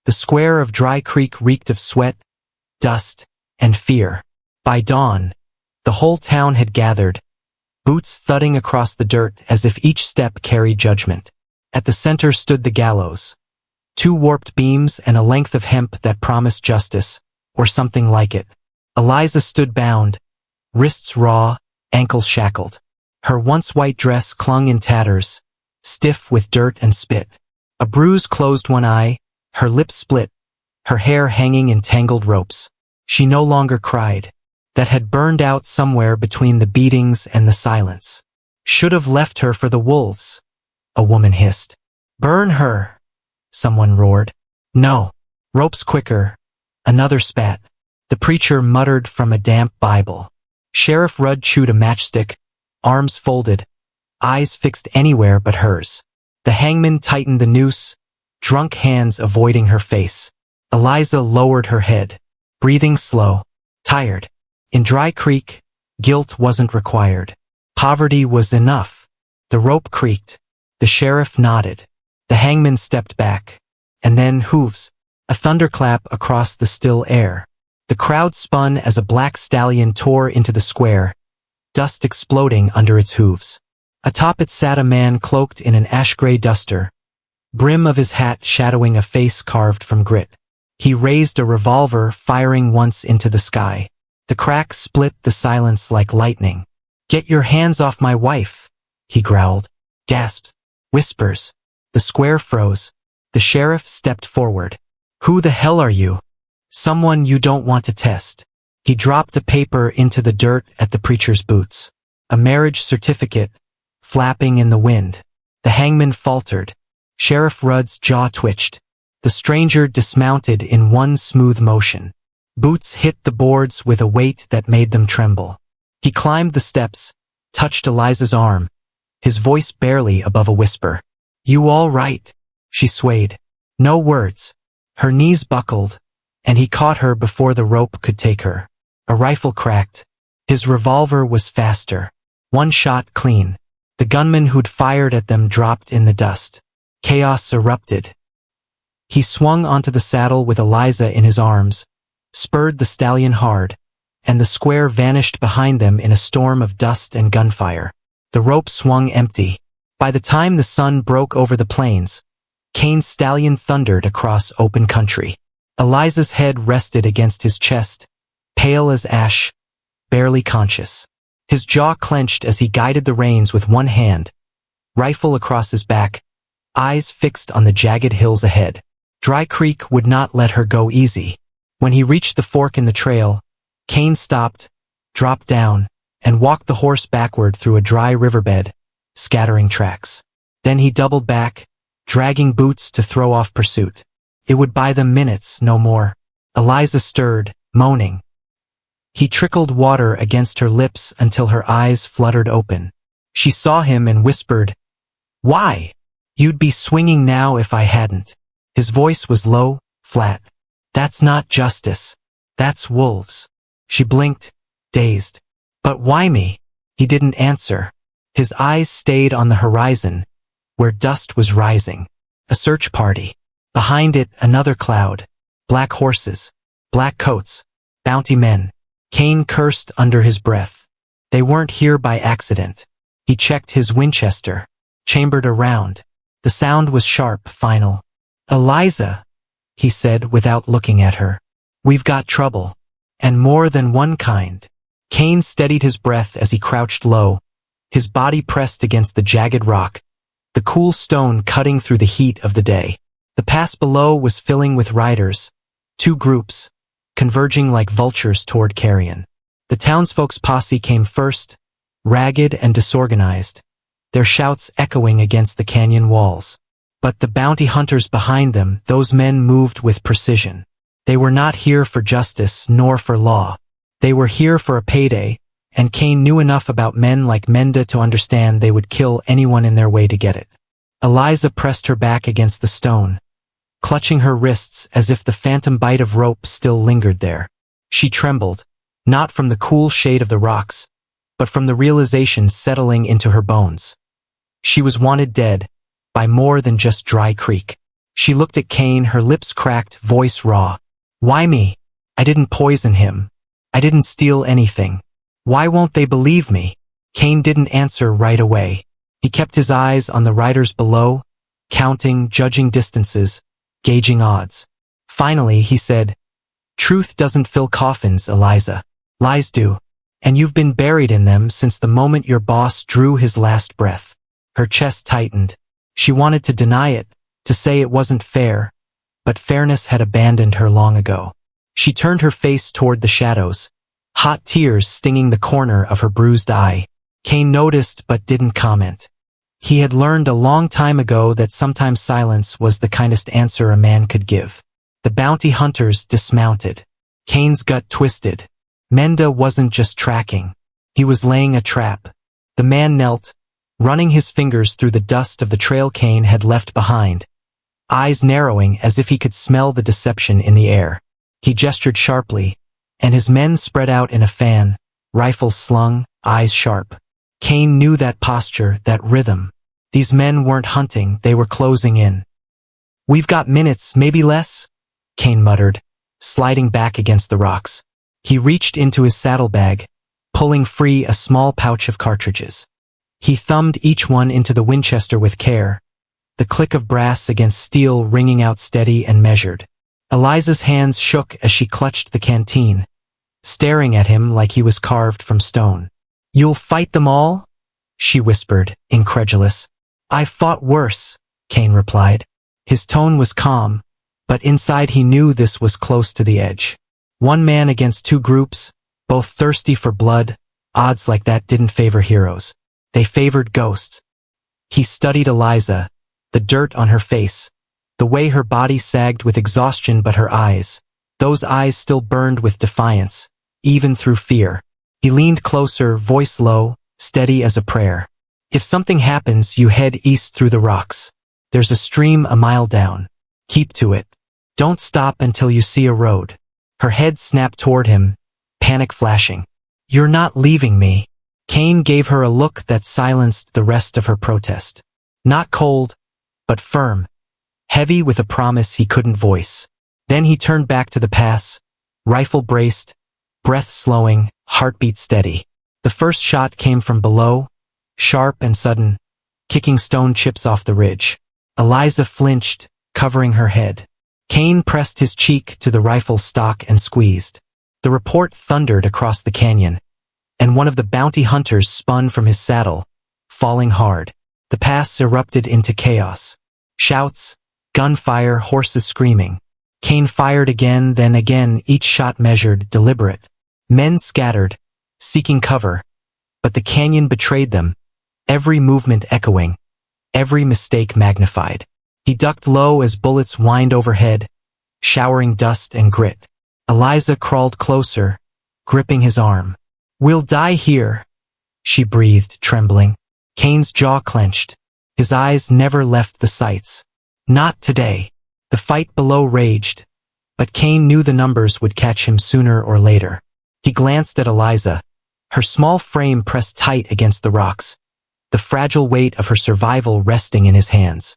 The square of Dry Creek reeked of sweat, dust, and fear. By dawn, the whole town had gathered, boots thudding across the dirt as if each step carried judgment. At the center stood the gallows. 2 warped beams and a length of hemp that promised justice, or something like it. Eliza stood bound, wrists raw, ankles shackled. Her once white dress clung in tatters, stiff with dirt and spit. A bruise closed one eye, her lips split, her hair hanging in tangled ropes. She no longer cried. That had burned out somewhere between the beatings and the silence. Should have left her for the wolves, a woman hissed. Burn her, someone roared. No. Ropes quicker. Another spat. The preacher muttered from a damp Bible. Sheriff Rudd chewed a matchstick, arms folded, eyes fixed anywhere but hers. The hangman tightened the noose, drunk hands avoiding her face. Eliza lowered her head, breathing slow, tired. In Dry Creek, guilt wasn't required. Poverty was enough. The rope creaked. The sheriff nodded. The hangman stepped back. And then hooves. A thunderclap across the still air. The crowd spun as a black stallion tore into the square, dust exploding under its hooves. Atop it sat a man cloaked in an ash-gray duster, brim of his hat shadowing a face carved from grit. He raised a revolver, firing once into the sky. The crack split the silence like lightning. Get your hands off my wife, he growled. Gasps. Whispers. The square froze. The sheriff stepped forward. Who the hell are you? Someone you don't want to test. He dropped a paper into the dirt at the preacher's boots. A marriage certificate, flapping in the wind. The hangman faltered. Sheriff Rudd's jaw twitched. The stranger dismounted in one smooth motion. Boots hit the boards with a weight that made them tremble. He climbed the steps, touched Eliza's arm, his voice barely above a whisper. You all right? She swayed. No words. Her knees buckled, and he caught her before the rope could take her. A rifle cracked. His revolver was faster. One shot clean. The gunman who'd fired at them dropped in the dust. Chaos erupted. He swung onto the saddle with Eliza in his arms, spurred the stallion hard, and the square vanished behind them in a storm of dust and gunfire. The rope swung empty. By the time the sun broke over the plains, Cain's stallion thundered across open country. Eliza's head rested against his chest, pale as ash, barely conscious. His jaw clenched as he guided the reins with one hand, rifle across his back, eyes fixed on the jagged hills ahead. Dry Creek would not let her go easy. When he reached the fork in the trail, Cain stopped, dropped down, and walked the horse backward through a dry riverbed, scattering tracks. Then he doubled back, dragging Boots to throw off pursuit. It would buy them minutes, no more. Eliza stirred, moaning. He trickled water against her lips until her eyes fluttered open. She saw him and whispered, Why? You'd be swinging now if I hadn't. His voice was low, flat. That's not justice. That's wolves. She blinked, dazed. But why me? He didn't answer. His eyes stayed on the horizon, where dust was rising. A search party. Behind it, another cloud. Black horses. Black coats. Bounty men. Cain cursed under his breath. They weren't here by accident. He checked his Winchester. Chambered a round. The sound was sharp, final. Eliza, he said without looking at her. We've got trouble. And more than one kind. Cain steadied his breath as he crouched low, his body pressed against the jagged rock, the cool stone cutting through the heat of the day. The pass below was filling with riders, 2 groups, converging like vultures toward carrion. The townsfolk's posse came first, ragged and disorganized, their shouts echoing against the canyon walls. But the bounty hunters behind them, those men moved with precision. They were not here for justice nor for law. They were here for a payday, and Cain knew enough about men like Menda to understand they would kill anyone in their way to get it. Eliza pressed her back against the stone, clutching her wrists as if the phantom bite of rope still lingered there. She trembled, not from the cool shade of the rocks, but from the realization settling into her bones. She was wanted dead, by more than just Dry Creek. She looked at Cain, her lips cracked, voice raw. Why me? I didn't poison him. I didn't steal anything. Why won't they believe me? Cain didn't answer right away. He kept his eyes on the riders below, counting, judging distances, gauging odds. Finally, he said, "Truth doesn't fill coffins, Eliza. Lies do. And you've been buried in them since the moment your boss drew his last breath." Her chest tightened. She wanted to deny it, to say it wasn't fair, but fairness had abandoned her long ago. She turned her face toward the shadows, hot tears stinging the corner of her bruised eye. Cain noticed but didn't comment. He had learned a long time ago that sometimes silence was the kindest answer a man could give. The bounty hunters dismounted. Cain's gut twisted. Menda wasn't just tracking. He was laying a trap. The man knelt, running his fingers through the dust of the trail Cain had left behind, eyes narrowing as if he could smell the deception in the air. He gestured sharply, and his men spread out in a fan, rifles slung, eyes sharp. Cain knew that posture, that rhythm. These men weren't hunting, they were closing in. "We've got minutes, maybe less," Cain muttered, sliding back against the rocks. He reached into his saddlebag, pulling free a small pouch of cartridges. He thumbed each one into the Winchester with care, the click of brass against steel ringing out steady and measured. Eliza's hands shook as she clutched the canteen, staring at him like he was carved from stone. "You'll fight them all?" she whispered, incredulous. "I've fought worse," Cain replied. His tone was calm, but inside he knew this was close to the edge. One man against two groups, both thirsty for blood. Odds like that didn't favor heroes. They favored ghosts. He studied Eliza, the dirt on her face, the way her body sagged with exhaustion, but her eyes, those eyes still burned with defiance, even through fear. He leaned closer, voice low, steady as a prayer. "If something happens, you head east through the rocks. There's a stream a mile down. Keep to it. Don't stop until you see a road." Her head snapped toward him, panic flashing. "You're not leaving me." Cain gave her a look that silenced the rest of her protest. Not cold, but firm, heavy with a promise he couldn't voice. Then he turned back to the pass, rifle braced, breath slowing, heartbeat steady. The first shot came from below, sharp and sudden, kicking stone chips off the ridge. Eliza flinched, covering her head. Cain pressed his cheek to the rifle stock and squeezed. The report thundered across the canyon, and one of the bounty hunters spun from his saddle, falling hard. The pass erupted into chaos. Shouts, gunfire, horses screaming. Cain fired again, then again, each shot measured, deliberate. Men scattered, seeking cover, but the canyon betrayed them, every movement echoing, every mistake magnified. He ducked low as bullets whined overhead, showering dust and grit. Eliza crawled closer, gripping his arm. "We'll die here," she breathed, trembling. Cain's jaw clenched. His eyes never left the sights. Not today. The fight below raged, but Cain knew the numbers would catch him sooner or later. He glanced at Eliza, her small frame pressed tight against the rocks, the fragile weight of her survival resting in his hands.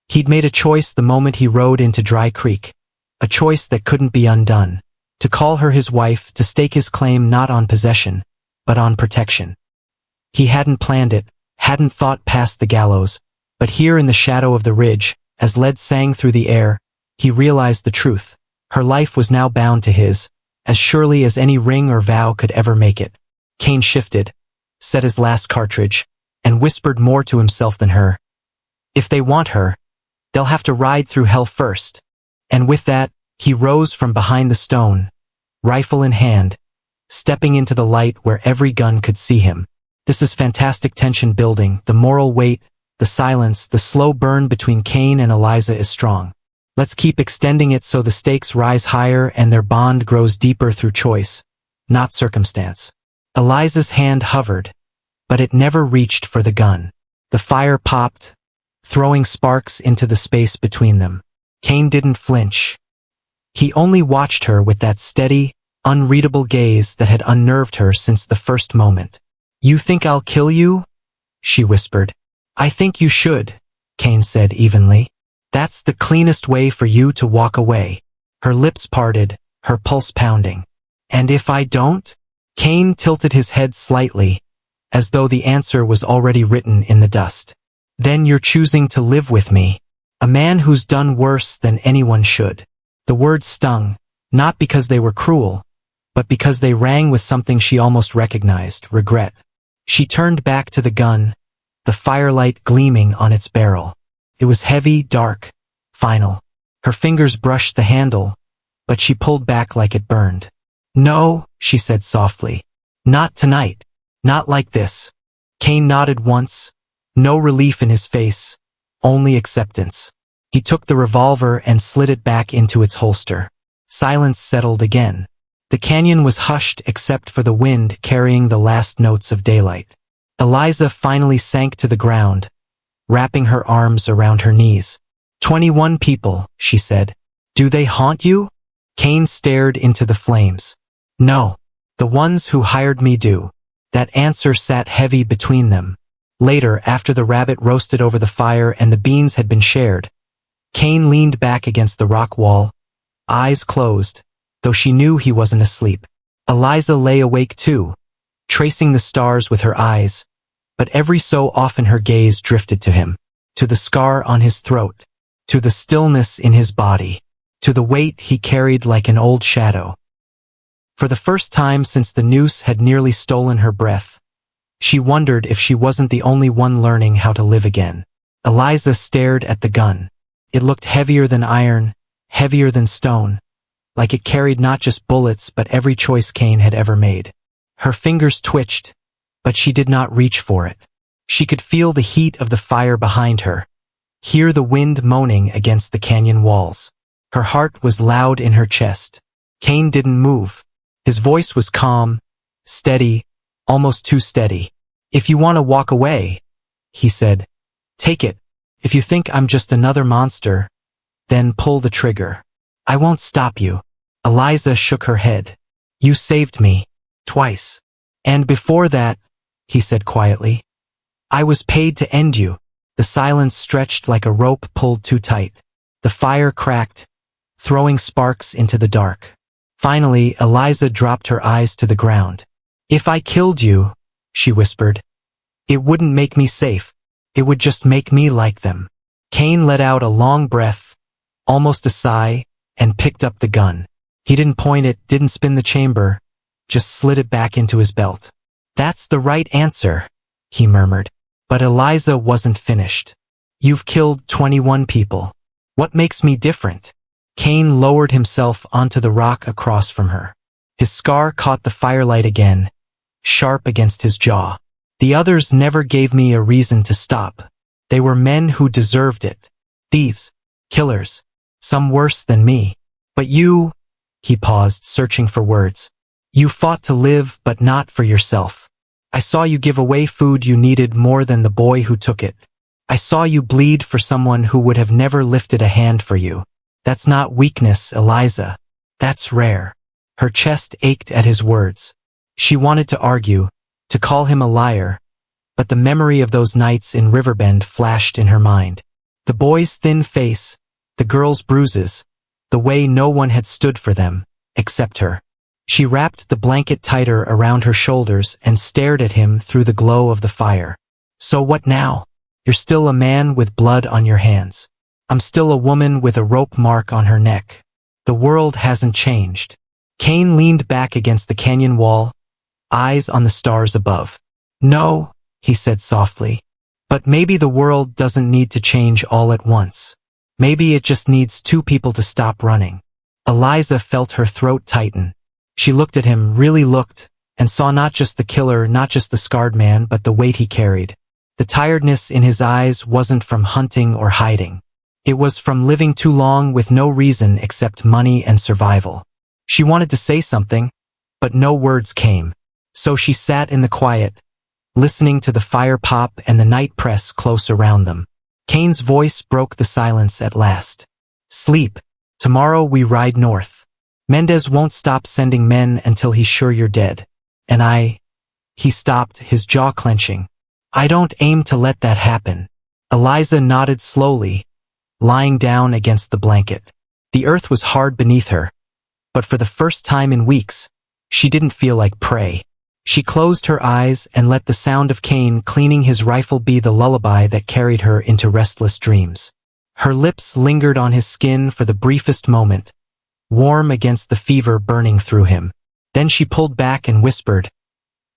He'd made a choice the moment he rode into Dry Creek, a choice that couldn't be undone. To call her his wife, to stake his claim not on possession, but on protection. He hadn't planned it, hadn't thought past the gallows, but here in the shadow of the ridge, as lead sang through the air, he realized the truth. Her life was now bound to his, as surely as any ring or vow could ever make it. Cain shifted, set his last cartridge, and whispered more to himself than her. If they want her, they'll have to ride through hell first. And with that, he rose from behind the stone, rifle in hand, stepping into the light where every gun could see him. This is fantastic tension building, the moral weight, the silence, the slow burn between Cain and Eliza is strong. Let's keep extending it so the stakes rise higher and their bond grows deeper through choice, not circumstance. Eliza's hand hovered, but it never reached for the gun. The fire popped, throwing sparks into the space between them. Cain didn't flinch. He only watched her with that steady, unreadable gaze that had unnerved her since the first moment. "You think I'll kill you?" she whispered. "I think you should," Cain said evenly. That's the cleanest way for you to walk away. Her lips parted, her pulse pounding. And if I don't? Cain tilted his head slightly, as though the answer was already written in the dust. Then you're choosing to live with me. A man who's done worse than anyone should. The words stung, not because they were cruel, but because they rang with something she almost recognized, regret. She turned back to the gun, the firelight gleaming on its barrel. It was heavy, dark, final. Her fingers brushed the handle, but she pulled back like it burned. No, she said softly. Not tonight. Not like this. Cain nodded once, no relief in his face, only acceptance. He took the revolver and slid it back into its holster. Silence settled again. The canyon was hushed except for the wind carrying the last notes of daylight. Eliza finally sank to the ground, wrapping her arms around her knees. 21 people, she said. Do they haunt you? Cain stared into the flames. No. The ones who hired me do. That answer sat heavy between them. Later, after the rabbit roasted over the fire and the beans had been shared, Cain leaned back against the rock wall, eyes closed, though she knew he wasn't asleep. Eliza lay awake too, tracing the stars with her eyes, but every so often her gaze drifted to him, to the scar on his throat, to the stillness in his body, to the weight he carried like an old shadow. For the first time since the noose had nearly stolen her breath, she wondered if she wasn't the only one learning how to live again. Eliza stared at the gun. It looked heavier than iron, heavier than stone, like it carried not just bullets but every choice Cain had ever made. Her fingers twitched, but she did not reach for it. She could feel the heat of the fire behind her, hear the wind moaning against the canyon walls. Her heart was loud in her chest. Cain didn't move. His voice was calm, steady, almost too steady. If you want to walk away, he said, take it. If you think I'm just another monster, then pull the trigger. I won't stop you. Eliza shook her head. You saved me. Twice. And before that, he said quietly, I was paid to end you. The silence stretched like a rope pulled too tight. The fire cracked, throwing sparks into the dark. Finally, Eliza dropped her eyes to the ground. If I killed you, she whispered, it wouldn't make me safe. It would just make me like them. Cain let out a long breath, almost a sigh, and picked up the gun. He didn't point it, didn't spin the chamber, just slid it back into his belt. That's the right answer, he murmured. But Eliza wasn't finished. You've killed 21 people. What makes me different? Cain lowered himself onto the rock across from her. His scar caught the firelight again, sharp against his jaw. The others never gave me a reason to stop. They were men who deserved it. Thieves, killers, some worse than me. But you, he paused, searching for words. You fought to live, but not for yourself. I saw you give away food you needed more than the boy who took it. I saw you bleed for someone who would have never lifted a hand for you. That's not weakness, Eliza. That's rare. Her chest ached at his words. She wanted to argue, to call him a liar, but the memory of those nights in Riverbend flashed in her mind. The boy's thin face, the girl's bruises, the way no one had stood for them, except her. She wrapped the blanket tighter around her shoulders and stared at him through the glow of the fire. So what now? You're still a man with blood on your hands. I'm still a woman with a rope mark on her neck. The world hasn't changed. Cain leaned back against the canyon wall, eyes on the stars above. No, he said softly. But maybe the world doesn't need to change all at once. Maybe it just needs two people to stop running. Eliza felt her throat tighten. She looked at him, really looked, and saw not just the killer, not just the scarred man, but the weight he carried. The tiredness in his eyes wasn't from hunting or hiding. It was from living too long with no reason except money and survival. She wanted to say something, but no words came. So she sat in the quiet, listening to the fire pop and the night press close around them. Cain's voice broke the silence at last. Sleep. Tomorrow we ride north. Mendez won't stop sending men until he's sure you're dead. And He stopped, his jaw clenching. I don't aim to let that happen. Eliza nodded slowly, lying down against the blanket. The earth was hard beneath her, but for the first time in weeks, she didn't feel like prey. She closed her eyes and let the sound of Cain cleaning his rifle be the lullaby that carried her into restless dreams. Her lips lingered on his skin for the briefest moment, warm against the fever burning through him. Then she pulled back and whispered,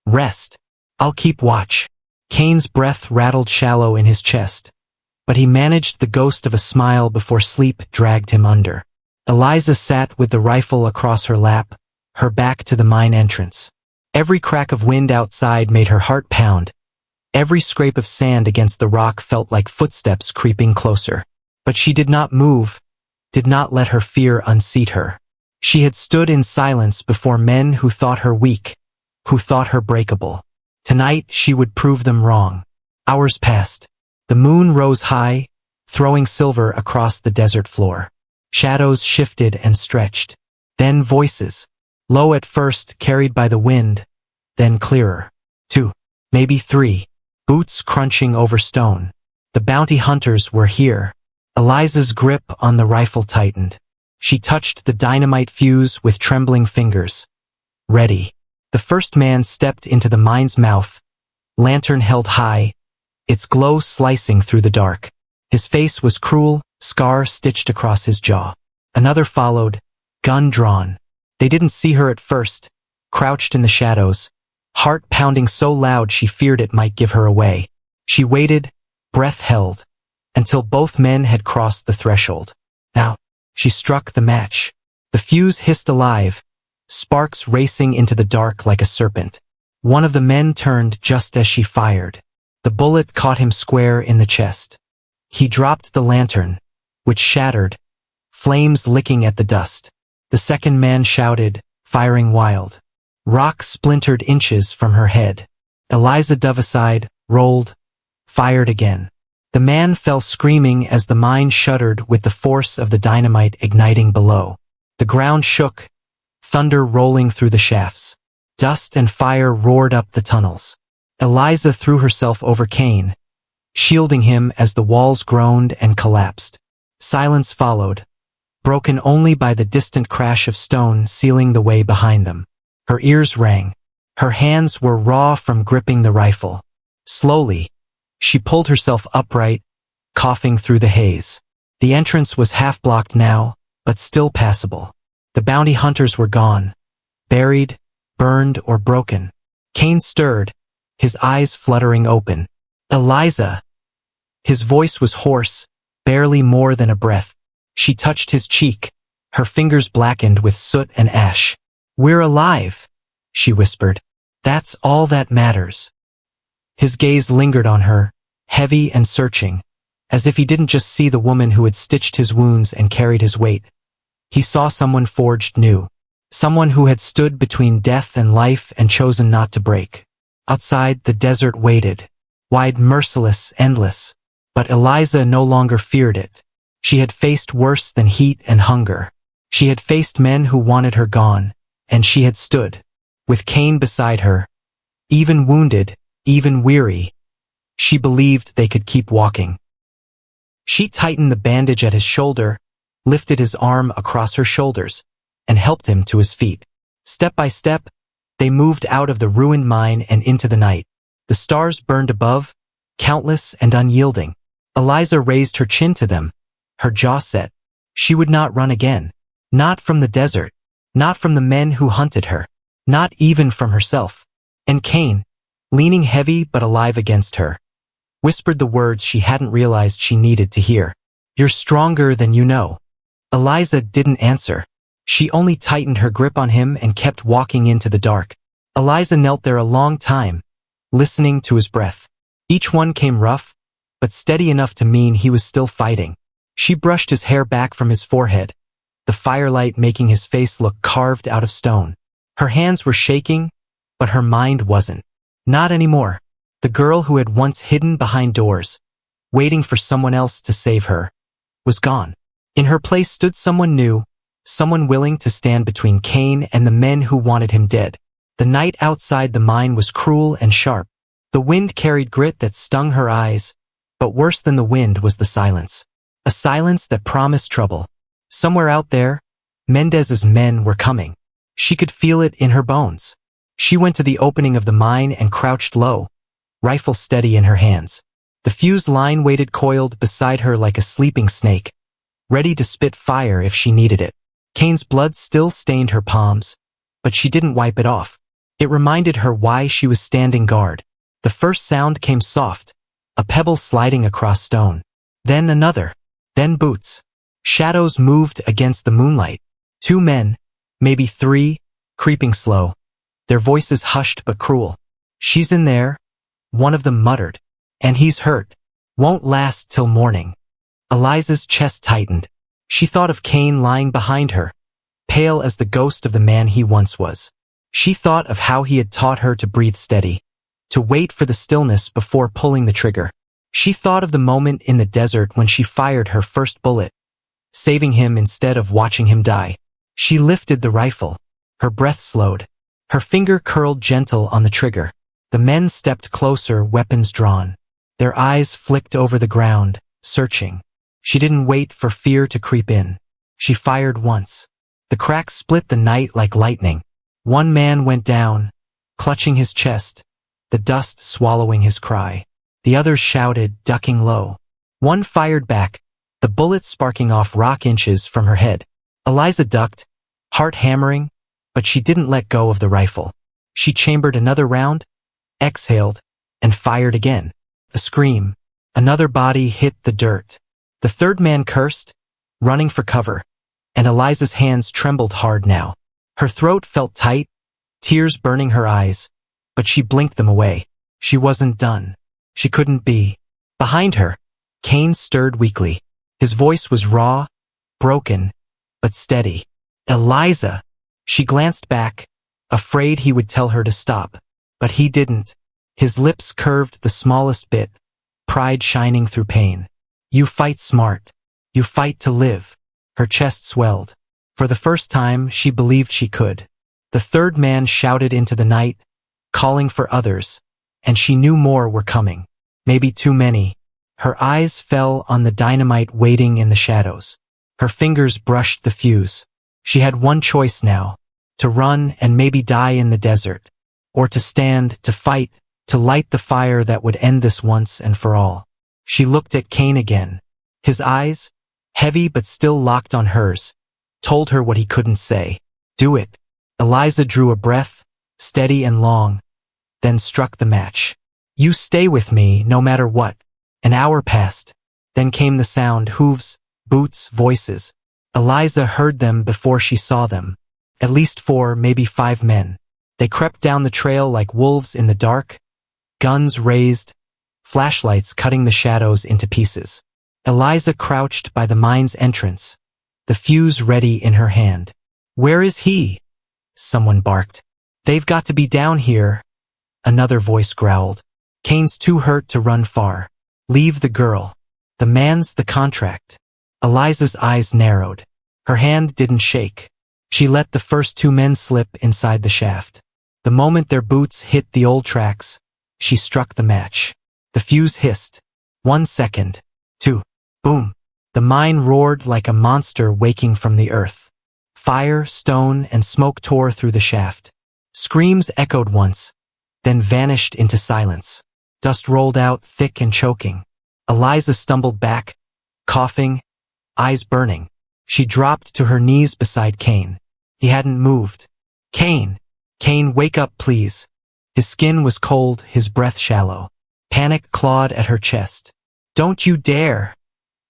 "Rest. I'll keep watch." Cain's breath rattled shallow in his chest, but he managed the ghost of a smile before sleep dragged him under. Eliza sat with the rifle across her lap, her back to the mine entrance. Every crack of wind outside made her heart pound. Every scrape of sand against the rock felt like footsteps creeping closer. But she did not move, did not let her fear unseat her. She had stood in silence before men who thought her weak, who thought her breakable. Tonight she would prove them wrong. Hours passed. The moon rose high, throwing silver across the desert floor. Shadows shifted and stretched. Then voices, low at first, carried by the wind, then clearer. 2, maybe 3, boots crunching over stone. The bounty hunters were here. Eliza's grip on the rifle tightened. She touched the dynamite fuse with trembling fingers. Ready. The first man stepped into the mine's mouth, lantern held high, its glow slicing through the dark. His face was cruel, scar stitched across his jaw. Another followed, gun drawn. They didn't see her at first, crouched in the shadows, heart pounding so loud she feared it might give her away. She waited, breath held, until both men had crossed the threshold. Now, she struck the match. The fuse hissed alive, sparks racing into the dark like a serpent. One of the men turned just as she fired. The bullet caught him square in the chest. He dropped the lantern, which shattered, flames licking at the dust. The second man shouted, firing wild. Rock splintered inches from her head. Eliza dove aside, rolled, fired again. The man fell screaming as the mine shuddered with the force of the dynamite igniting below. The ground shook, thunder rolling through the shafts. Dust and fire roared up the tunnels. Eliza threw herself over Cain, shielding him as the walls groaned and collapsed. Silence followed, broken only by the distant crash of stone sealing the way behind them. Her ears rang. Her hands were raw from gripping the rifle. Slowly, she pulled herself upright, coughing through the haze. The entrance was half-blocked now, but still passable. The bounty hunters were gone, buried, burned, or broken. Cain stirred, his eyes fluttering open. "Eliza!" His voice was hoarse, barely more than a breath. She touched his cheek, her fingers blackened with soot and ash. "We're alive," she whispered. "That's all that matters." His gaze lingered on her, heavy and searching, as if he didn't just see the woman who had stitched his wounds and carried his weight. He saw someone forged new, someone who had stood between death and life and chosen not to break. Outside, the desert waited, wide, merciless, endless, but Eliza no longer feared it. She had faced worse than heat and hunger. She had faced men who wanted her gone, and she had stood, with Cain beside her, even wounded, even weary. She believed they could keep walking. She tightened the bandage at his shoulder, lifted his arm across her shoulders, and helped him to his feet. Step by step, they moved out of the ruined mine and into the night. The stars burned above, countless and unyielding. Eliza raised her chin to them, her jaw set. She would not run again. Not from the desert, not from the men who hunted her, not even from herself. And Cain, leaning heavy but alive against her, whispered the words she hadn't realized she needed to hear. "You're stronger than you know." Eliza didn't answer. She only tightened her grip on him and kept walking into the dark. Eliza knelt there a long time, listening to his breath. Each one came rough, but steady enough to mean he was still fighting. She brushed his hair back from his forehead, the firelight making his face look carved out of stone. Her hands were shaking, but her mind wasn't. Not anymore. The girl who had once hidden behind doors, waiting for someone else to save her, was gone. In her place stood someone new, someone willing to stand between Cain and the men who wanted him dead. The night outside the mine was cruel and sharp. The wind carried grit that stung her eyes, but worse than the wind was the silence. A silence that promised trouble. Somewhere out there, Mendez's men were coming. She could feel it in her bones. She went to the opening of the mine and crouched low, rifle steady in her hands. The fuse line waited coiled beside her like a sleeping snake, ready to spit fire if she needed it. Kane's blood still stained her palms, but she didn't wipe it off. It reminded her why she was standing guard. The first sound came soft, a pebble sliding across stone. Then another. Then boots. Shadows moved against the moonlight. 2 men, maybe 3, creeping slow. Their voices hushed but cruel. "She's in there," one of them muttered. "And he's hurt. Won't last till morning." Eliza's chest tightened. She thought of Kane lying behind her, pale as the ghost of the man he once was. She thought of how he had taught her to breathe steady, to wait for the stillness before pulling the trigger. She thought of the moment in the desert when she fired her first bullet, saving him instead of watching him die. She lifted the rifle. Her breath slowed. Her finger curled gentle on the trigger. The men stepped closer, weapons drawn. Their eyes flicked over the ground, searching. She didn't wait for fear to creep in. She fired once. The crack split the night like lightning. 1 man went down, clutching his chest, the dust swallowing his cry. The others shouted, ducking low. 1 fired back, the bullet sparking off rock inches from her head. Eliza ducked, heart hammering, but she didn't let go of the rifle. She chambered another round, exhaled, and fired again. A scream. Another body hit the dirt. The 3rd man cursed, running for cover, and Eliza's hands trembled hard now. Her throat felt tight, tears burning her eyes, but she blinked them away. She wasn't done. She couldn't be. Behind her, Kane stirred weakly. His voice was raw, broken, but steady. "Eliza!" She glanced back, afraid he would tell her to stop. But he didn't. His lips curved the smallest bit, pride shining through pain. "You fight smart. You fight to live." Her chest swelled. For the first time, she believed she could. The 3rd man shouted into the night, calling for others, and she knew more were coming. Maybe too many. Her eyes fell on the dynamite waiting in the shadows. Her fingers brushed the fuse. She had one choice now, to run and maybe die in the desert, or to stand, to fight, to light the fire that would end this once and for all. She looked at Kane again. His eyes, heavy but still locked on hers, told her what he couldn't say. "Do it." Eliza drew a breath, steady and long, then struck the match. "You stay with me no matter what." An hour passed. Then came the sound, hooves, boots, voices. Eliza heard them before she saw them. At least 4, maybe 5 men. They crept down the trail like wolves in the dark, guns raised, flashlights cutting the shadows into pieces. Eliza crouched by the mine's entrance, the fuse ready in her hand. "Where is he?" someone barked. "They've got to be down here," another voice growled. "Kane's too hurt to run far. Leave the girl. The man's the contract." Eliza's eyes narrowed. Her hand didn't shake. She let the first 2 men slip inside the shaft. The moment their boots hit the old tracks, she struck the match. The fuse hissed. 1 second. 2. Boom. The mine roared like a monster waking from the earth. Fire, stone, and smoke tore through the shaft. Screams echoed once, then vanished into silence. Dust rolled out, thick and choking. Eliza stumbled back, coughing, eyes burning. She dropped to her knees beside Kane. He hadn't moved. "Kane! Kane, wake up, please." His skin was cold, his breath shallow. Panic clawed at her chest. "Don't you dare,"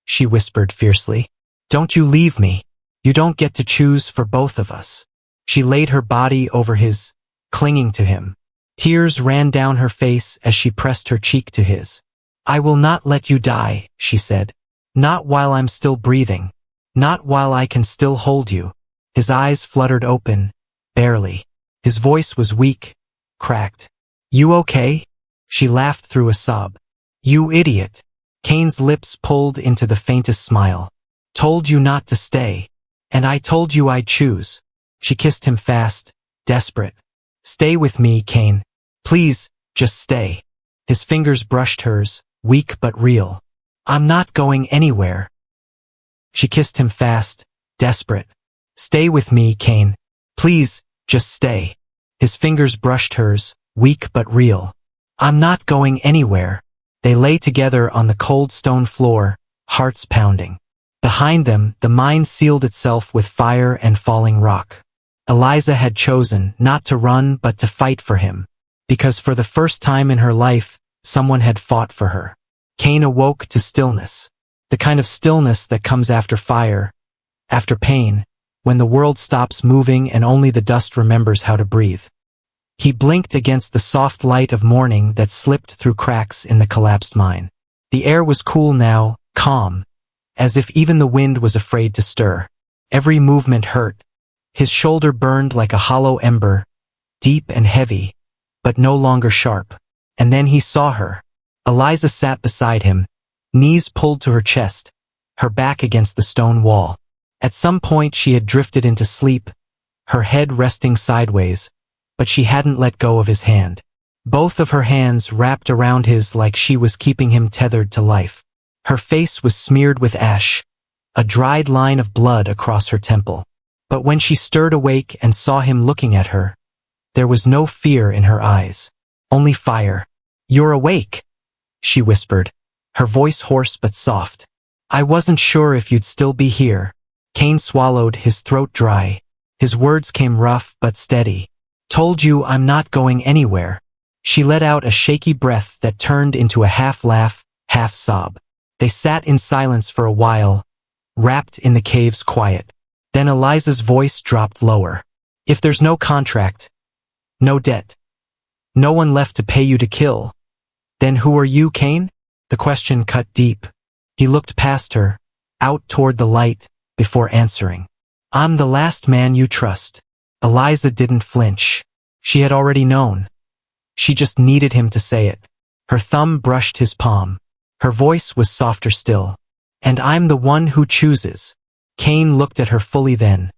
she whispered fiercely. "Don't you leave me. You don't get to choose for both of us." She laid her body over his, clinging to him. Tears ran down her face as she pressed her cheek to his. "I will not let you die," she said. "Not while I'm still breathing. Not while I can still hold you." His eyes fluttered open, barely. His voice was weak, cracked. "You okay?" She laughed through a sob. "You idiot." Kane's lips pulled into the faintest smile. "Told you not to stay. And I told you I'd choose." She kissed him fast, desperate. "Stay with me, Kane. Please, just stay." His fingers brushed hers, weak but real. "I'm not going anywhere." She kissed him fast, desperate. "Stay with me, Cain. Please, just stay." His fingers brushed hers, weak but real. "I'm not going anywhere." They lay together on the cold stone floor, hearts pounding. Behind them, the mine sealed itself with fire and falling rock. Eliza had chosen not to run but to fight for him, because for the first time in her life, someone had fought for her. Cain awoke to stillness, the kind of stillness that comes after fire, after pain, when the world stops moving and only the dust remembers how to breathe. He blinked against the soft light of morning that slipped through cracks in the collapsed mine. The air was cool now, calm, as if even the wind was afraid to stir. Every movement hurt. His shoulder burned like a hollow ember, deep and heavy, but no longer sharp. And then he saw her. Eliza sat beside him, knees pulled to her chest, her back against the stone wall. At some point she had drifted into sleep, her head resting sideways, but she hadn't let go of his hand. Both of her hands wrapped around his like she was keeping him tethered to life. Her face was smeared with ash, a dried line of blood across her temple. But when she stirred awake and saw him looking at her, there was no fear in her eyes, only fire. "You're awake," she whispered, her voice hoarse but soft. "I wasn't sure if you'd still be here." Cain swallowed, his throat dry. His words came rough but steady. "Told you I'm not going anywhere." She let out a shaky breath that turned into a half-laugh, half-sob. They sat in silence for a while, wrapped in the cave's quiet. Then Eliza's voice dropped lower. "If there's no contract, no debt, no one left to pay you to kill, then who are you, Cain?" The question cut deep. He looked past her, out toward the light, before answering. "I'm the last man you trust." Eliza didn't flinch. She had already known. She just needed him to say it. Her thumb brushed his palm. Her voice was softer still. "And I'm the one who chooses." Cain looked at her fully then.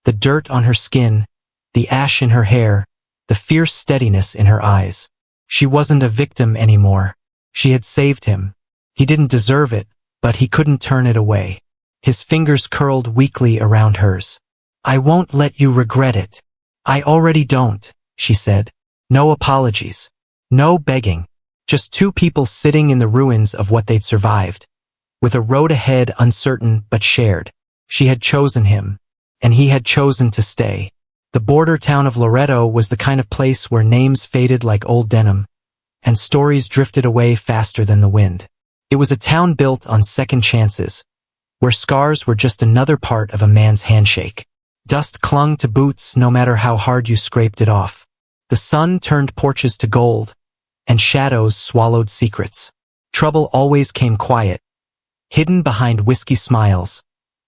The dirt on her skin, the ash in her hair, the fierce steadiness in her eyes. She wasn't a victim anymore. She had saved him. He didn't deserve it, but he couldn't turn it away. His fingers curled weakly around hers. "I won't let you regret it." "I already don't," she said. No apologies. No begging. Just two people sitting in the ruins of what they'd survived, with a road ahead uncertain but shared. She had chosen him, and he had chosen to stay. The border town of Loretto was the kind of place where names faded like old denim, and stories drifted away faster than the wind. It was a town built on second chances, where scars were just another part of a man's handshake. Dust clung to boots no matter how hard you scraped it off. The sun turned porches to gold, and shadows swallowed secrets. Trouble always came quiet, hidden behind whiskey smiles,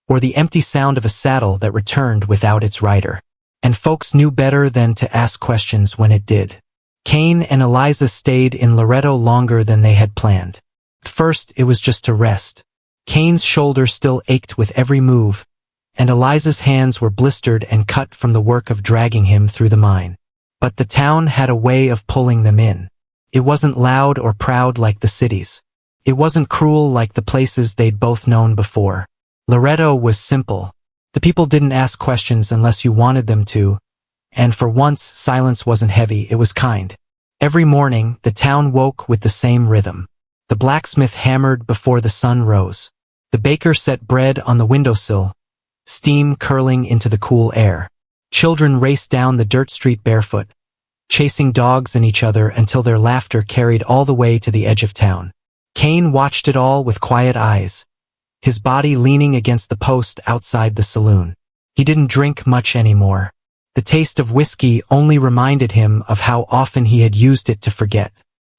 or the empty sound of a saddle that returned without its rider. And folks knew better than to ask questions when it did. Cain and Eliza stayed in Loretto longer than they had planned. At first, it was just to rest. Cain's shoulder still ached with every move, and Eliza's hands were blistered and cut from the work of dragging him through the mine. But the town had a way of pulling them in. It wasn't loud or proud like the cities. It wasn't cruel like the places they'd both known before. Loretto was simple. The people didn't ask questions unless you wanted them to, and for once silence wasn't heavy, it was kind. Every morning, the town woke with the same rhythm. The blacksmith hammered before the sun rose. The baker set bread on the windowsill, steam curling into the cool air. Children raced down the dirt street barefoot, chasing dogs and each other until their laughter carried all the way to the edge of town. Cain watched it all with quiet eyes, his body leaning against the post outside the saloon. He didn't drink much anymore. The taste of whiskey only reminded him of how often he had used it to forget.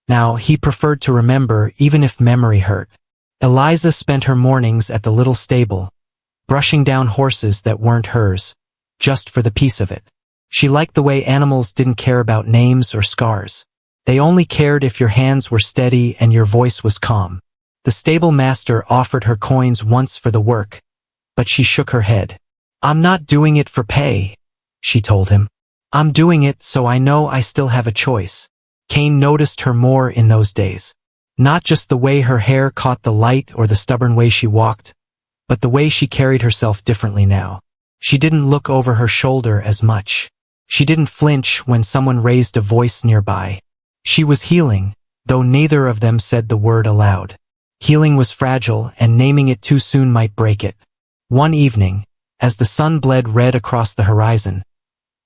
Now he preferred to remember even if memory hurt. Eliza spent her mornings at the little stable, brushing down horses that weren't hers, just for the peace of it. She liked the way animals didn't care about names or scars. They only cared if your hands were steady and your voice was calm. The stable master offered her coins once for the work, but she shook her head. "I'm not doing it for pay," she told him. "I'm doing it so I know I still have a choice." Cain noticed her more in those days. Not just the way her hair caught the light or the stubborn way she walked, but the way she carried herself differently now. She didn't look over her shoulder as much. She didn't flinch when someone raised a voice nearby. She was healing, though neither of them said the word aloud. Healing was fragile, and naming it too soon might break it. One evening, as the sun bled red across the horizon,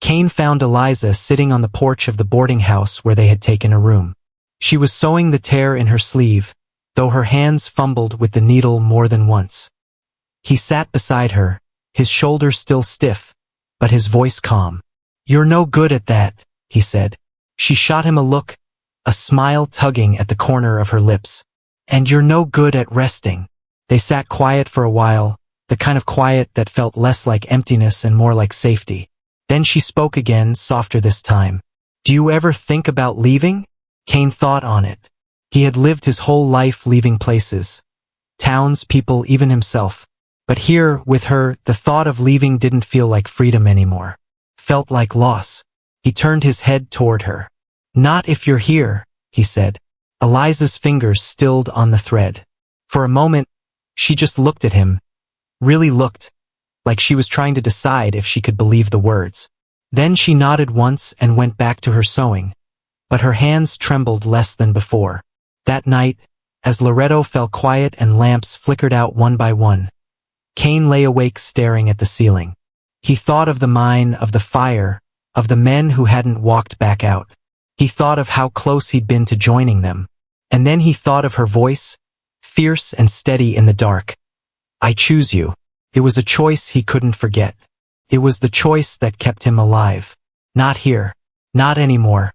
Kane found Eliza sitting on the porch of the boarding house where they had taken a room. She was sewing the tear in her sleeve, though her hands fumbled with the needle more than once. He sat beside her, his shoulders still stiff, but his voice calm. "You're no good at that," he said. She shot him a look, a smile tugging at the corner of her lips. "And you're no good at resting." They sat quiet for a while, the kind of quiet that felt less like emptiness and more like safety. Then she spoke again, softer this time. "Do you ever think about leaving?" Kane thought on it. He had lived his whole life leaving places. Towns, people, even himself. But here, with her, the thought of leaving didn't feel like freedom anymore. Felt like loss. He turned his head toward her. "Not if you're here," he said. Eliza's fingers stilled on the thread. For a moment, she just looked at him. Really looked, like she was trying to decide if she could believe the words. Then she nodded once and went back to her sewing. But her hands trembled less than before. That night, as Loretto fell quiet and lamps flickered out one by one, Kane lay awake staring at the ceiling. He thought of the mine, of the fire, of the men who hadn't walked back out. He thought of how close he'd been to joining them. And then he thought of her voice, fierce and steady in the dark. "I choose you." It was a choice he couldn't forget. It was the choice that kept him alive. Not here. Not anymore.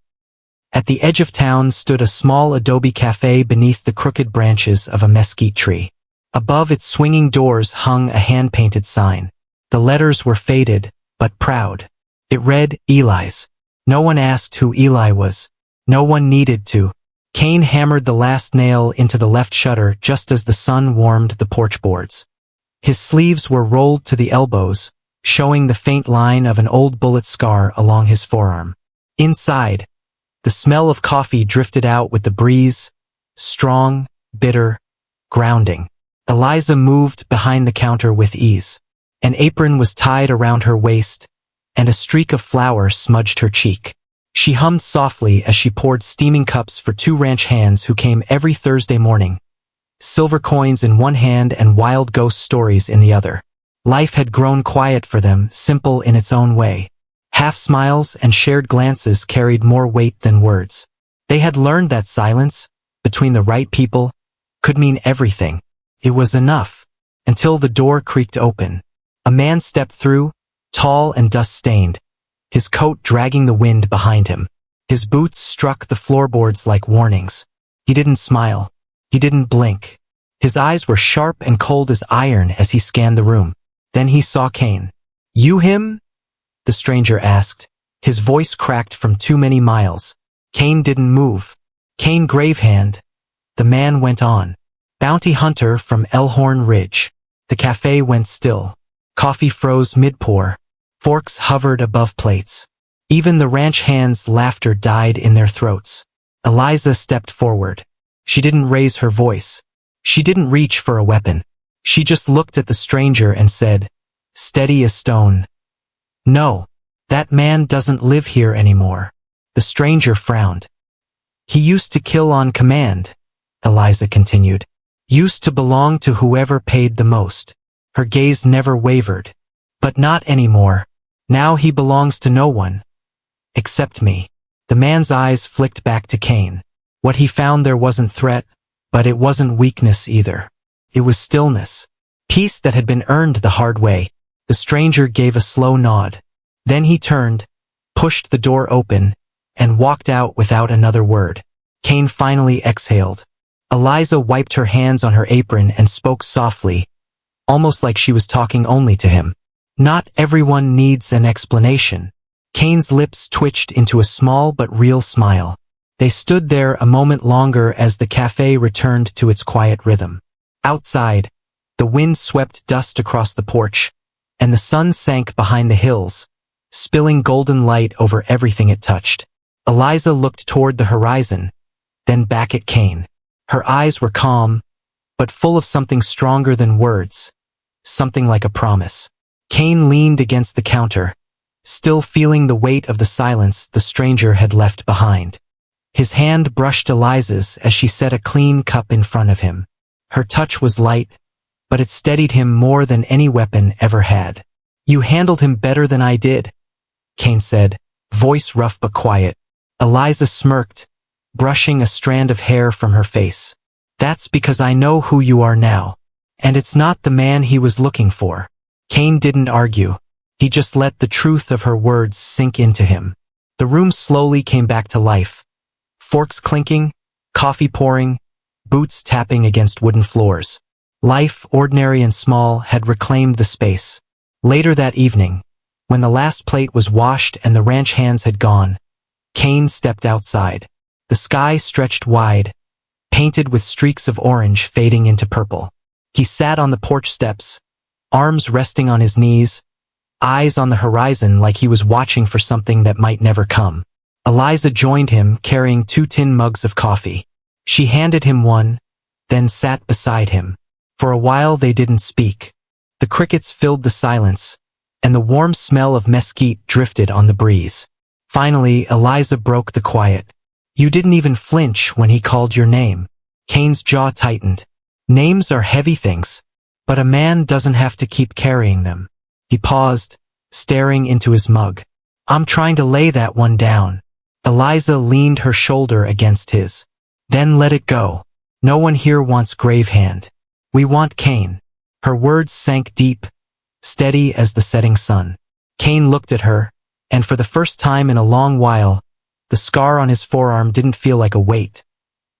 At the edge of town stood a small adobe cafe beneath the crooked branches of a mesquite tree. Above its swinging doors hung a hand-painted sign. The letters were faded, but proud. It read, "Eli's." No one asked who Eli was. No one needed to. Kane hammered the last nail into the left shutter just as the sun warmed the porch boards. His sleeves were rolled to the elbows, showing the faint line of an old bullet scar along his forearm. Inside, the smell of coffee drifted out with the breeze, strong, bitter, grounding. Eliza moved behind the counter with ease. An apron was tied around her waist, and a streak of flour smudged her cheek. She hummed softly as she poured steaming cups for two ranch hands who came every Thursday morning, silver coins in one hand and wild ghost stories in the other. Life had grown quiet for them, simple in its own way. Half smiles and shared glances carried more weight than words. They had learned that silence, between the right people, could mean everything. It was enough, until the door creaked open. A man stepped through, tall and dust-stained, his coat dragging the wind behind him. His boots struck the floorboards like warnings. He didn't smile. He didn't blink. His eyes were sharp and cold as iron as he scanned the room. Then he saw Kane. "You him?" the stranger asked. His voice cracked from too many miles. Kane didn't move. "Kane Gravehand," the man went on. "Bounty hunter from Elhorn Ridge." The cafe went still. Coffee froze mid-pour. Forks hovered above plates. Even the ranch hands' laughter died in their throats. Eliza stepped forward. She didn't raise her voice. She didn't reach for a weapon. She just looked at the stranger and said, steady as stone, "No, that man doesn't live here anymore." The stranger frowned. "He used to kill on command," Eliza continued. "Used to belong to whoever paid the most." Her gaze never wavered. "But not anymore. Now he belongs to no one. Except me." The man's eyes flicked back to Kane. What he found there wasn't threat, but it wasn't weakness either. It was stillness. Peace that had been earned the hard way. The stranger gave a slow nod. Then he turned, pushed the door open, and walked out without another word. Kane finally exhaled. Eliza wiped her hands on her apron and spoke softly, almost like she was talking only to him. "Not everyone needs an explanation." Kane's lips twitched into a small but real smile. They stood there a moment longer as the cafe returned to its quiet rhythm. Outside, the wind swept dust across the porch, and the sun sank behind the hills, spilling golden light over everything it touched. Eliza looked toward the horizon, then back at Kane. Her eyes were calm, but full of something stronger than words. something like a promise. Cain leaned against the counter, still feeling the weight of the silence the stranger had left behind. His hand brushed Eliza's as she set a clean cup in front of him. Her touch was light, but it steadied him more than any weapon ever had. "You handled him better than I did," Cain said, voice rough but quiet. Eliza smirked, brushing a strand of hair from her face. "That's because I know who you are now. And it's not the man he was looking for." Cain didn't argue. He just let the truth of her words sink into him. The room slowly came back to life. Forks clinking, coffee pouring, boots tapping against wooden floors. Life, ordinary and small, had reclaimed the space. Later that evening, when the last plate was washed and the ranch hands had gone, Cain stepped outside. The sky stretched wide, painted with streaks of orange fading into purple. He sat on the porch steps, arms resting on his knees, eyes on the horizon like he was watching for something that might never come. Eliza joined him, carrying 2 tin mugs of coffee. She handed him one, then sat beside him. For a while they didn't speak. The crickets filled the silence, and the warm smell of mesquite drifted on the breeze. Finally, Eliza broke the quiet. "You didn't even flinch when he called your name." Cain's jaw tightened. Names are heavy things, but a man doesn't have to keep carrying them. He paused, staring into his mug. "I'm trying to lay that one down." Eliza leaned her shoulder against his. "Then let it go. No one here wants Gravehand. We want Cain." Her words sank deep, steady as the setting sun. Cain looked at her, and for the first time in a long while, the scar on his forearm didn't feel like a weight.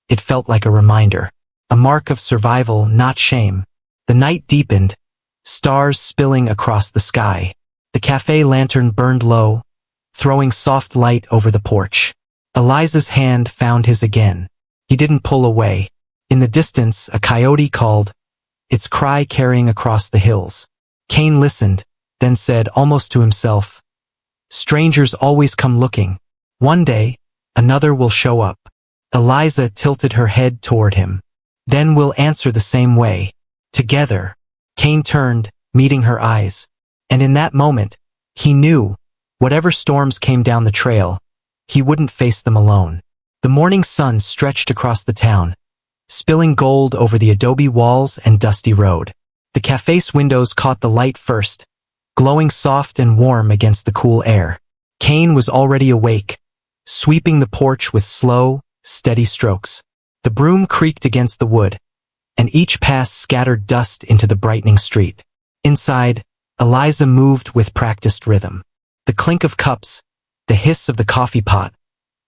It felt like a reminder, a mark of survival, not shame. The night deepened, stars spilling across the sky. The cafe lantern burned low, throwing soft light over the porch. Eliza's hand found his again. He didn't pull away. In the distance, a coyote called, its cry carrying across the hills. Cain listened, then said almost to himself, "Strangers always come looking. One day, another will show up." Eliza tilted her head toward him. "Then we'll answer the same way. Together." Cain turned, meeting her eyes. And in that moment, he knew, whatever storms came down the trail, he wouldn't face them alone. The morning sun stretched across the town, spilling gold over the adobe walls and dusty road. The cafe's windows caught the light first, glowing soft and warm against the cool air. Cain was already awake, sweeping the porch with slow, steady strokes. The broom creaked against the wood, and each pass scattered dust into the brightening street. Inside, Eliza moved with practiced rhythm. The clink of cups, the hiss of the coffee pot,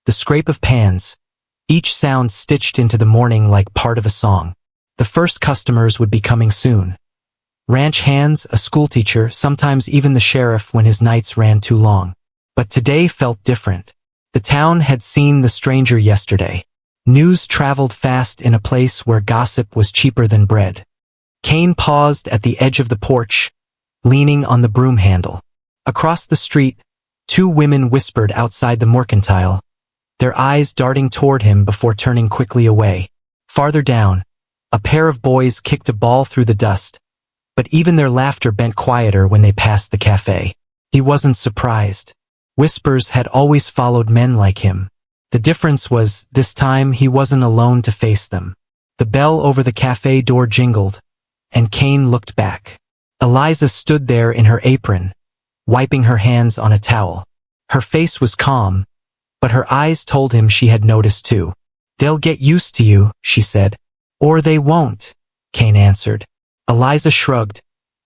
the scrape of pans, each sound stitched into the morning like part of a song. The first customers would be coming soon. Ranch hands, a schoolteacher, sometimes even the sheriff when his nights ran too long. But today felt different. The town had seen the stranger yesterday. News traveled fast in a place where gossip was cheaper than bread. Cain paused at the edge of the porch, leaning on the broom handle. Across the street, 2 women whispered outside the mercantile, their eyes darting toward him before turning quickly away. Farther down, a pair of boys kicked a ball through the dust, but even their laughter bent quieter when they passed the cafe. He wasn't surprised. Whispers had always followed men like him. The difference was, this time he wasn't alone to face them. The bell over the cafe door jingled, and Cain looked back. Eliza stood there in her apron, wiping her hands on a towel. Her face was calm, but her eyes told him she had noticed too. "They'll get used to you," she said. "Or they won't," Cain answered. Eliza shrugged,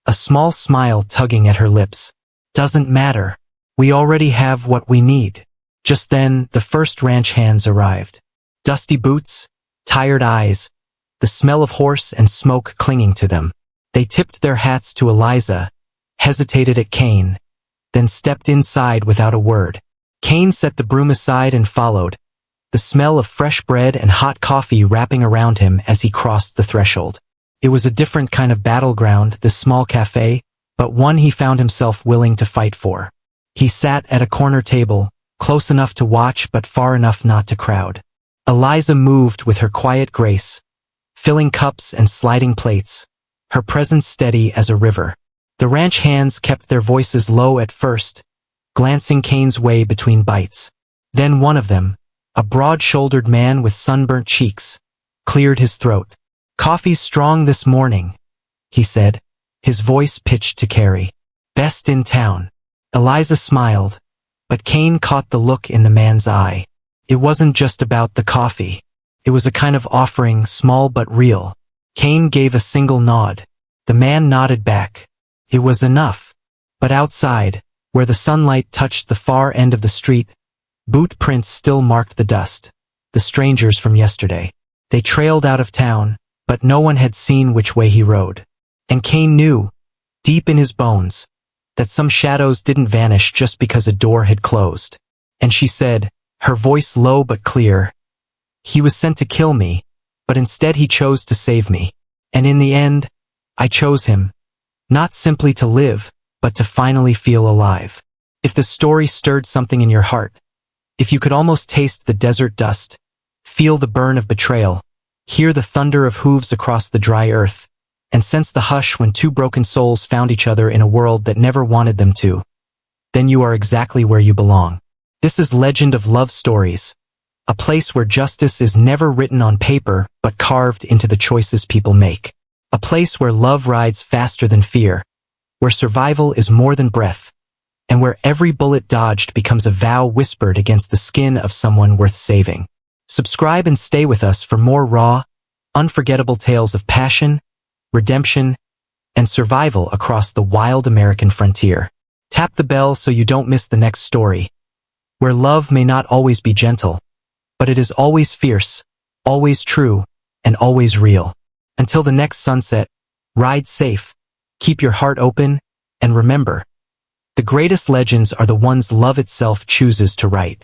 a small smile tugging at her lips. "Doesn't matter. We already have what we need." Just then, the first ranch hands arrived. Dusty boots, tired eyes, the smell of horse and smoke clinging to them. They tipped their hats to Eliza, hesitated at Cain, then stepped inside without a word. Cain set the broom aside and followed, the smell of fresh bread and hot coffee wrapping around him as he crossed the threshold. It was a different kind of battleground, this small cafe, but one he found himself willing to fight for. He sat at a corner table, close enough to watch but far enough not to crowd. Eliza moved with her quiet grace, filling cups and sliding plates, her presence steady as a river. The ranch hands kept their voices low at first, glancing Kane's way between bites. Then one of them, a broad-shouldered man with sunburnt cheeks, cleared his throat. "Coffee's strong this morning," he said, his voice pitched to Carrie. "Best in town." Eliza smiled, but Kane caught the look in the man's eye. It wasn't just about the coffee. It was a kind of offering, small but real. Kane gave a single nod. The man nodded back. It was enough. But outside, where the sunlight touched the far end of the street, boot prints still marked the dust. The strangers from yesterday. They trailed out of town, but no one had seen which way he rode. And Kane knew, deep in his bones, that some shadows didn't vanish just because a door had closed. And she said, her voice low but clear, "He was sent to kill me, but instead he chose to save me. And in the end, I chose him, not simply to live, but to finally feel alive." If the story stirred something in your heart, if you could almost taste the desert dust, feel the burn of betrayal, hear the thunder of hooves across the dry earth, and sense the hush when two broken souls found each other in a world that never wanted them to, then you are exactly where you belong. This is Legend of Love Stories, a place where justice is never written on paper but carved into the choices people make. A place where love rides faster than fear, where survival is more than breath, and where every bullet dodged becomes a vow whispered against the skin of someone worth saving. Subscribe and stay with us for more raw, unforgettable tales of passion, redemption, and survival across the wild American frontier. Tap the bell so you don't miss the next story, where love may not always be gentle, but it is always fierce, always true, and always real. Until the next sunset, ride safe, keep your heart open, and remember, the greatest legends are the ones love itself chooses to write.